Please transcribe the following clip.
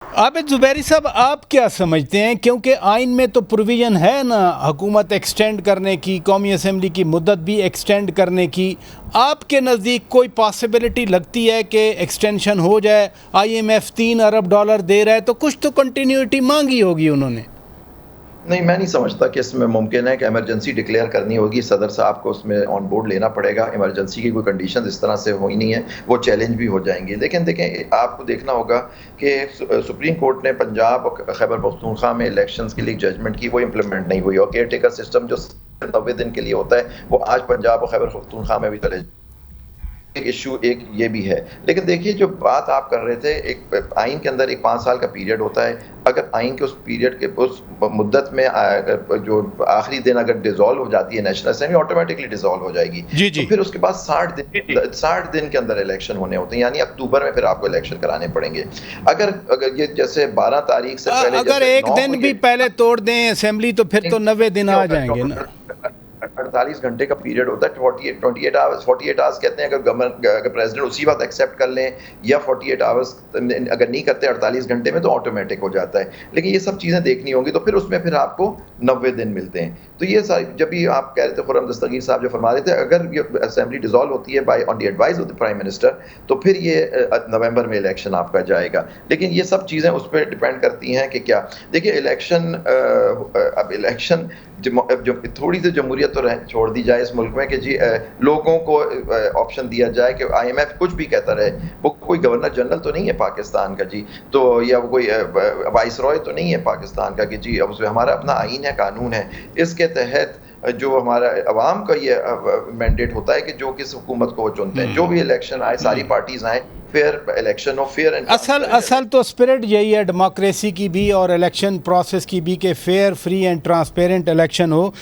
आबिद ज़ुबैरी साहब, आप क्या समझते हैं, क्योंकि आइन में तो प्रोविज़न है ना हुकूमत एक्सटेंड करने की, कौमी असम्बली की मुद्दत भी एक्सटेंड करने की, आपके नज़दीक कोई पॉसिबिलिटी लगती है कि एक्सटेंशन हो जाए? IMF $3 अरब दे रहा है तो कुछ तो कंटिन्यूटी मांगी होगी उन्होंने। नहीं, मैं नहीं समझता कि इसमें मुमकिन है कि इमरजेंसी डिक्लेयर करनी होगी, सदर साहब को उसमें ऑन बोर्ड लेना पड़ेगा। इमरजेंसी की कोई कंडीशन इस तरह से हुई नहीं है, वो चैलेंज भी हो जाएंगी। लेकिन देखें, आपको देखना होगा कि सुप्रीम कोर्ट ने पंजाब और खैबर पख्तूनख्वा में इलेक्शंस के लिए जजमेंट की, वो इंप्लीमेंट नहीं हुई, और केयर टेकर सिस्टम जो 90 दिन के लिए होता है, वो आज पंजाब और खैबर पख्तूनख्वा में भी चले। एक इशू एक ये भी है। लेकिन देखिए, जो बात आप कर रहे थे, एक आइन के अंदर एक 5 साल का पीरियड होता है। अगर आइन के उस पीरियड के उस मुद्दत में जो आखिरी दिन अगर डिसॉल्व हो जाती है नेशनल असेंबली, ऑटोमेटिकली डिसॉल्व हो जाएगी। जी तो जी। फिर उसके बाद 60 दिन के अंदर इलेक्शन होने होते हैं, यानी अक्टूबर में फिर आपको इलेक्शन कराने पड़ेंगे। अगर ये जैसे 12 तारीख से पहले, अगर जैसे एक 9 को दिन भी ये पहले तोड़ दें असेंबली तो फिर तो 90 दिन आ जाएंगे ना। 48 घंटे का पीरियड होता है। 48 आवर्स, 48 आवर्स कहते हैं। अगर प्रेसिडेंट उसी वक्त एक्सेप्ट कर लें, या 48 आवर्स अगर नहीं करते 48 घंटे में, तो ऑटोमेटिक हो जाता है। लेकिन ये सब चीज़ें देखनी होंगी, तो फिर उसमें फिर आपको 90 दिन मिलते हैं। तो ये सारी, जब भी आप कह रहे थे, खुर्रम दस्तगीर साहब जो फरमा रहे थे, अगर ये असेंबली डिसॉल्व होती है by on the advice of the prime minister, तो फिर ये नवंबर में इलेक्शन आपका जाएगा। लेकिन ये सब चीज़ें उस पर डिपेंड करती हैं कि क्या, देखिए इलेक्शन, अब इलेक्शन जो थोड़ी सी जमहूरियत तो छोड़ दी जाए इस मुल्क में, कि जी लोगों को ऑप्शन दिया जाए कि IMF कुछ भी कहता रहे, वो कोई गवर्नर जनरल तो नहीं है पाकिस्तान का जी, तो या वो कोई वाइस रॉय तो नहीं है पाकिस्तान का कि जी अब उसमें हमारा अपना आइन है, कानून है। इसके तहत जो हमारा अवाम का ये मैंडेट होता है कि जो किस हुकूमत को वो चुनते हैं, जो भी इलेक्शन आए, सारी पार्टीज आए, फेयर इलेक्शन हो, फेयर एंड असल तो स्पिरिट यही है डेमोक्रेसी की भी और इलेक्शन प्रोसेस की भी, कि fair, free and transparent election हो।